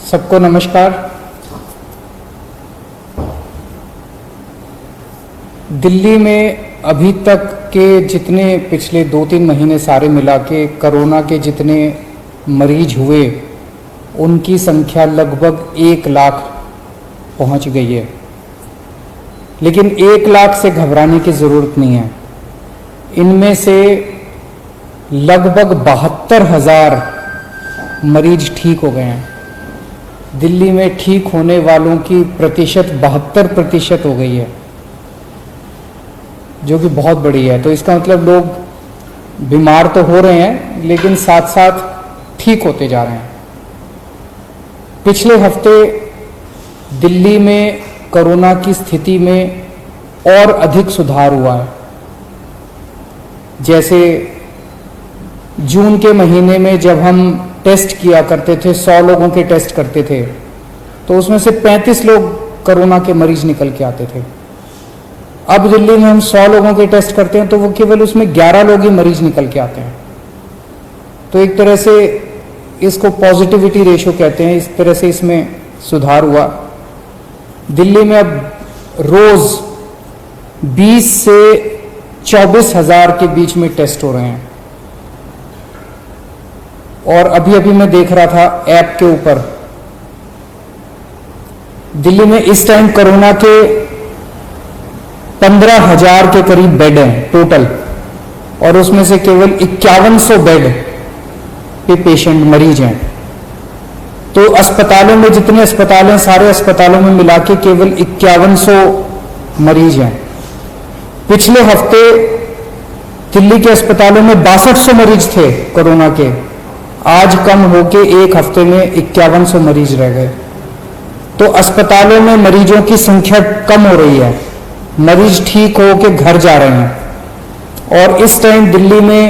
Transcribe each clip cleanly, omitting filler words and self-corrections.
सबको नमस्कार। दिल्ली में अभी तक के जितने पिछले 2-3 महीने सारे मिला के कोरोना के जितने मरीज हुए उनकी संख्या लगभग 1 लाख पहुंच गई है। लेकिन 1 लाख से घबराने की ज़रूरत नहीं है। इनमें से लगभग 72,000 मरीज ठीक हो गए हैं। दिल्ली में ठीक होने वालों की प्रतिशत 72% हो गई है, जो कि बहुत बड़ी है। तो इसका मतलब लोग बीमार तो हो रहे हैं लेकिन साथ साथ ठीक होते जा रहे हैं। पिछले हफ्ते दिल्ली में कोरोना की स्थिति में और अधिक सुधार हुआ है। जैसे जून के महीने में जब हम टेस्ट किया करते थे, 100 लोगों के टेस्ट करते थे, तो उसमें से 35 लोग कोरोना के मरीज निकल के आते थे। अब दिल्ली में हम 100 लोगों के टेस्ट करते हैं तो वो केवल उसमें 11 लोग ही मरीज निकल के आते हैं। तो एक तरह से इसको पॉजिटिविटी रेशो कहते हैं। इस तरह से इसमें सुधार हुआ। दिल्ली में अब रोज 20 से 24,000 के बीच में टेस्ट हो रहे हैं। और अभी अभी मैं देख रहा था ऐप के ऊपर, दिल्ली में इस टाइम कोरोना के 15,000 के करीब बेड हैं टोटल, और उसमें से केवल 5100 बेड पे पेशेंट मरीज हैं। तो अस्पतालों में जितने अस्पताल हैं, सारे अस्पतालों में मिला के केवल 5100 मरीज हैं। पिछले हफ्ते दिल्ली के अस्पतालों में 6200 मरीज थे कोरोना के। आज कम होके एक हफ्ते में 5100 मरीज रह गए। तो अस्पतालों में मरीजों की संख्या कम हो रही है, मरीज ठीक हो के घर जा रहे हैं। और इस टाइम दिल्ली में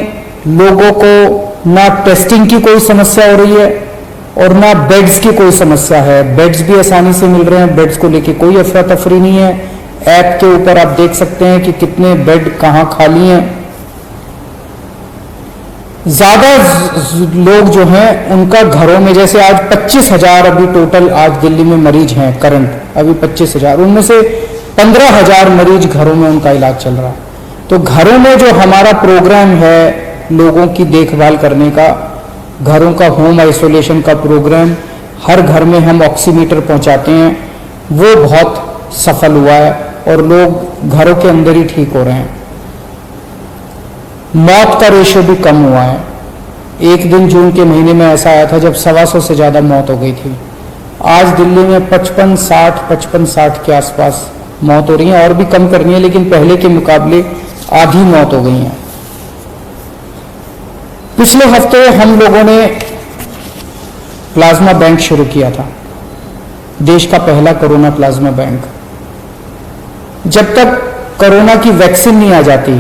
लोगों को ना टेस्टिंग की कोई समस्या हो रही है और ना बेड्स की कोई समस्या है। बेड्स भी आसानी से मिल रहे हैं, बेड्स को लेके कोई अफरा तफरी नहीं है। ऐप के ऊपर आप देख सकते हैं कि कितने बेड कहाँ खाली हैं। ज्यादा लोग जो हैं उनका घरों में, जैसे आज 25,000 अभी टोटल आज दिल्ली में मरीज हैं करंट, अभी 25,000, उनमें से 15,000 मरीज घरों में उनका इलाज चल रहा है। तो घरों में जो हमारा प्रोग्राम है लोगों की देखभाल करने का, घरों का होम आइसोलेशन का प्रोग्राम, हर घर में हम ऑक्सीमीटर पहुंचाते हैं, वो बहुत सफल हुआ है और लोग घरों के अंदर ही ठीक हो रहे हैं। मौत का रेशियो भी कम हुआ है। एक दिन जून के महीने में ऐसा आया था जब 125 से ज़्यादा मौत हो गई थी। आज दिल्ली में 55-60 के आसपास मौत हो रही है, और भी कम करनी है, लेकिन पहले के मुकाबले आधी मौत हो गई है। पिछले हफ्ते हम लोगों ने प्लाज्मा बैंक शुरू किया था, देश का पहला कोरोना प्लाज्मा बैंक। जब तक कोरोना की वैक्सीन नहीं आ जाती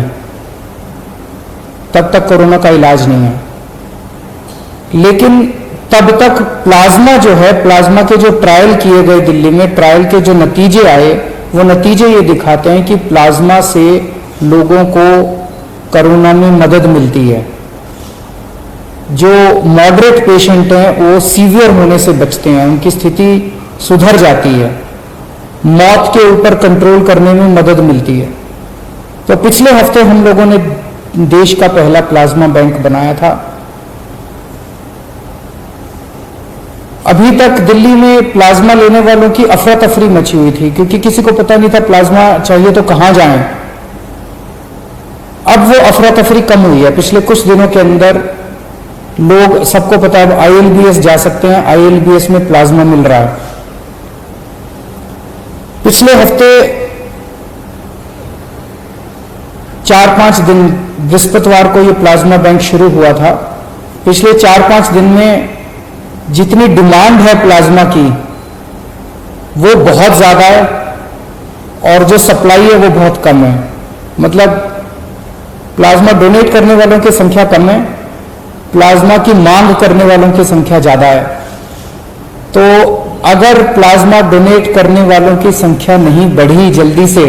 तब तक कोरोना का इलाज नहीं है। लेकिन तब तक प्लाज्मा जो है, प्लाज्मा के जो ट्रायल किए गए दिल्ली में, ट्रायल के जो नतीजे आए, वो नतीजे ये दिखाते हैं कि प्लाज्मा से लोगों को कोरोना में मदद मिलती है। जो मॉडरेट पेशेंट हैं वो सीवियर होने से बचते हैं, उनकी स्थिति सुधर जाती है, मौत के ऊपर कंट्रोल करने में मदद मिलती है। तो पिछले हफ्ते हम लोगों ने देश का पहला प्लाज्मा बैंक बनाया था। अभी तक दिल्ली में प्लाज्मा लेने वालों की अफरा तफरी मची हुई थी, क्योंकि किसी को पता नहीं था प्लाज्मा चाहिए तो कहां जाएं। अब वो अफरा तफरी कम हुई है। पिछले कुछ दिनों के अंदर लोग, सबको पता है, आईएलबीएस जा सकते हैं, आईएलबीएस में प्लाज्मा मिल रहा है। पिछले हफ्ते 4-5 दिन, बृहस्पतिवार को ये प्लाज्मा बैंक शुरू हुआ था। पिछले 4-5 दिन में जितनी डिमांड है प्लाज्मा की वो बहुत ज़्यादा है, और जो सप्लाई है वो बहुत कम है। मतलब प्लाज्मा डोनेट करने वालों की संख्या कम है, प्लाज्मा की मांग करने वालों की संख्या ज़्यादा है। तो अगर प्लाज्मा डोनेट करने वालों की संख्या नहीं बढ़ी जल्दी से,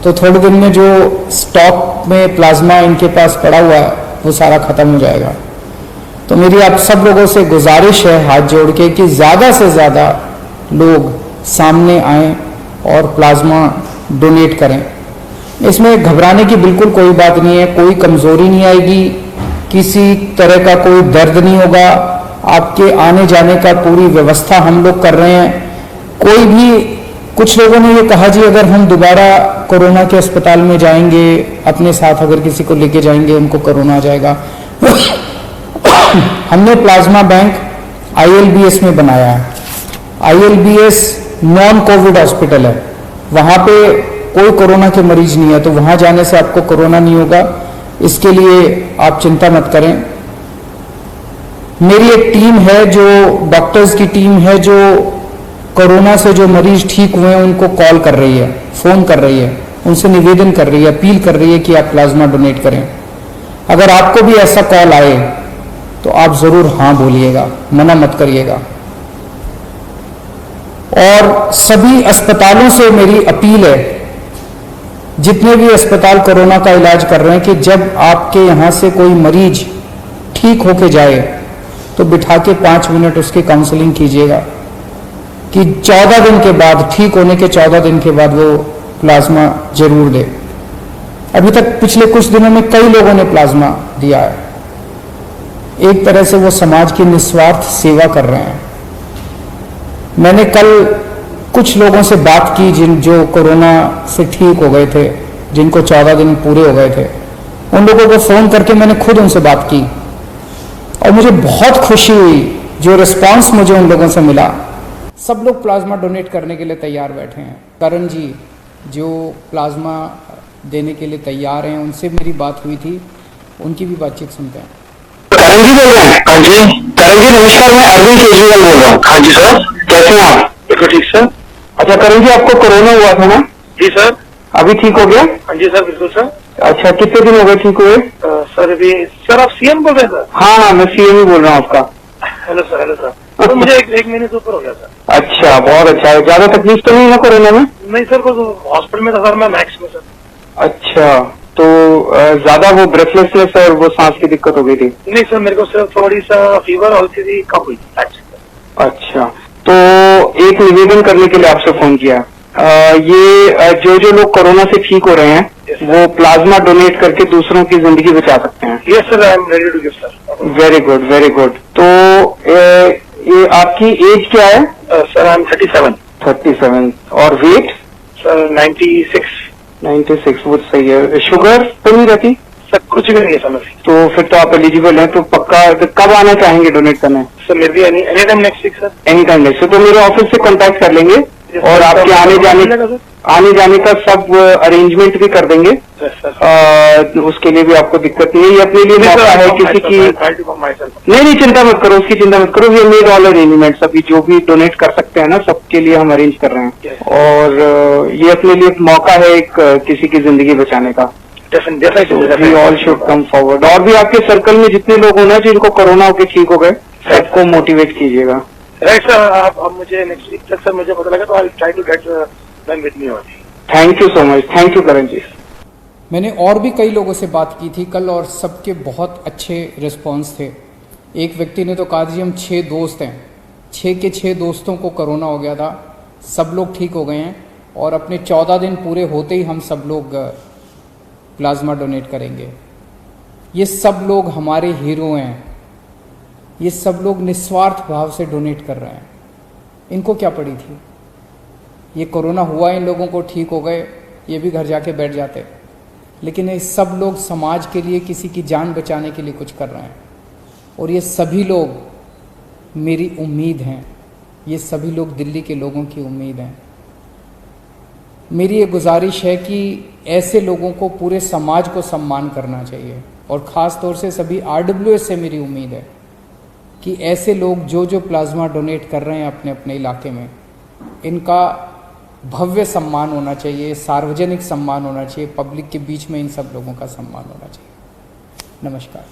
तो थोड़े दिन में जो स्टॉक में प्लाज्मा इनके पास पड़ा हुआ है वो सारा खत्म हो जाएगा। तो मेरी आप सब लोगों से गुजारिश है हाथ जोड़ के कि ज़्यादा से ज़्यादा लोग सामने आएं और प्लाज्मा डोनेट करें। इसमें घबराने की बिल्कुल कोई बात नहीं है, कोई कमज़ोरी नहीं आएगी, किसी तरह का कोई दर्द नहीं होगा। आपके आने जाने का पूरी व्यवस्था हम लोग कर रहे हैं। कोई भी, कुछ लोगों ने ये कहा जी अगर हम दोबारा कोरोना के अस्पताल में जाएंगे, अपने साथ अगर किसी को लेके जाएंगे उनको कोरोना आ जाएगा। हमने प्लाज्मा बैंक ILBS में बनाया है। ILBS नॉन कोविड हॉस्पिटल है, वहाँ पे कोई कोरोना के मरीज नहीं है, तो वहाँ जाने से आपको कोरोना नहीं होगा, इसके लिए आप चिंता मत करें। मेरी एक टीम है, जो डॉक्टर्स की टीम है, जो कोरोना से जो मरीज ठीक हुए हैं उनको कॉल कर रही है, फ़ोन कर रही है, उनसे निवेदन कर रही है, अपील कर रही है कि आप प्लाज्मा डोनेट करें। अगर आपको भी ऐसा कॉल आए तो आप ज़रूर हाँ बोलिएगा, मना मत करिएगा। और सभी अस्पतालों से मेरी अपील है, जितने भी अस्पताल कोरोना का इलाज कर रहे हैं, कि जब आपके यहाँ से कोई मरीज ठीक होके जाए तो बिठा के 5 मिनट उसकी काउंसलिंग कीजिएगा कि 14 दिन के बाद, ठीक होने के 14 दिन के बाद वो प्लाज्मा जरूर दे। अभी तक पिछले कुछ दिनों में कई लोगों ने प्लाज्मा दिया है। एक तरह से वो समाज की निस्वार्थ सेवा कर रहे हैं। मैंने कल कुछ लोगों से बात की जो कोरोना से ठीक हो गए थे, जिनको 14 दिन पूरे हो गए थे, उन लोगों को फ़ोन करके मैंने खुद उनसे बात की और मुझे बहुत खुशी हुई जो रिस्पांस मुझे उन लोगों से मिला। सब लोग प्लाज्मा डोनेट करने के लिए तैयार बैठे हैं। करण जी जो प्लाज्मा देने के लिए तैयार हैं, उनसे मेरी बात हुई थी, उनकी भी बातचीत सुनते हैं। करण जी बोल रहे हैं? हाँ जी। करण जी नमस्कार, मैं अरविंद केजरीवाल बोल रहा हूँ। हाँ जी सर, कैसे हैं आप? बिल्कुल ठीक सर। अच्छा करण जी, आपको कोरोना हुआ था ना? जी सर। अभी ठीक हो गया? हाँ जी सर, बिल्कुल सर। अच्छा, कितने दिन हो गए ठीक हुए? सर अभी, सर आप CM बोल रहे हैं सर? हाँ, मैं CM ही बोल रहा हूँ आपका। Hello sir, hello sir. तो मुझे एक महीने से ऊपर हो गया सर। अच्छा, बहुत अच्छा है। ज्यादा तकलीफ तो नहीं है कोरोना में? नहीं सर, कुछ हॉस्पिटल में था सर, मैं मैक्स में सर। अच्छा, तो ज्यादा वो ब्रेथलेसनेस और वो सांस की दिक्कत हो गई थी? नहीं सर, मेरे को सिर्फ थोड़ी सा फीवर और थी, कम हुई थी। अच्छा, तो एक निवेदन करने के लिए आपसे फोन किया। ये जो लोग कोरोना से ठीक हो रहे हैं वो प्लाज्मा डोनेट करके दूसरों की जिंदगी बचा सकते हैं। Yes sir, I am ready to give sir. Very good, very good. तो ये आपकी एज क्या है? Sir I am 37। 37। और वेट? सर 96। 96, वो सही है। शुगर तो नहीं रहती? सर कुछ भी नहीं है सर। तो फिर तो आप एलिजिबल हैं। तो पक्का कब आना चाहेंगे डोनेट करने? सर मेरे भी any time next week sir. Any time next. तो मेरे ऑफिस से कांटेक्ट कर लेंगे और आपके आने जाने का सब अरेंजमेंट भी कर देंगे। उसके लिए भी आपको दिक्कत नहीं है। ये अपने लिए मौका है किसी की। नहीं, चिंता मत करो, उसकी चिंता मत करो। We made all arrangements. अभी जो भी डोनेट कर सकते हैं ना, सबके लिए हम अरेंज कर रहे हैं। और ये अपने लिए मौका है एक किसी की जिंदगी बचाने का। We all should come forward. और भी आपके सर्कल में जितने लोग हो ना जिनको कोरोना होकर ठीक हो गए, सबको मोटिवेट कीजिएगा। राइट सर, आप मुझे नेक्स्ट वीक तक सर मुझे पता लगा तो I try to get them with me only. Thank you so much. Thank you Karan ji. मैंने और भी कई लोगों से बात की थी कल और सबके बहुत अच्छे रिस्पांस थे। एक व्यक्ति ने तो कहा जी हम 6 दोस्त हैं, 6 के 6 दोस्तों को कोरोना हो गया था, सब लोग ठीक हो गए हैं और अपने 14 दिन पूरे होते ही हम सब लोग प्लाज्मा डोनेट करेंगे। ये सब लोग हमारे हीरो हैं। ये सब लोग निस्वार्थ भाव से डोनेट कर रहे हैं। इनको क्या पड़ी थी? ये कोरोना हुआ, इन लोगों को ठीक हो गए, ये भी घर जाके बैठ जाते। लेकिन ये सब लोग समाज के लिए, किसी की जान बचाने के लिए कुछ कर रहे हैं। और ये सभी लोग मेरी उम्मीद हैं, ये सभी लोग दिल्ली के लोगों की उम्मीद हैं। मेरी ये गुजारिश है कि ऐसे लोगों को पूरे समाज को सम्मान करना चाहिए। और ख़ास तौर से सभी RWS से मेरी उम्मीद है कि ऐसे लोग जो प्लाज्मा डोनेट कर रहे हैं अपने अपने इलाके में, इनका भव्य सम्मान होना चाहिए, सार्वजनिक सम्मान होना चाहिए, पब्लिक के बीच में इन सब लोगों का सम्मान होना चाहिए। नमस्कार।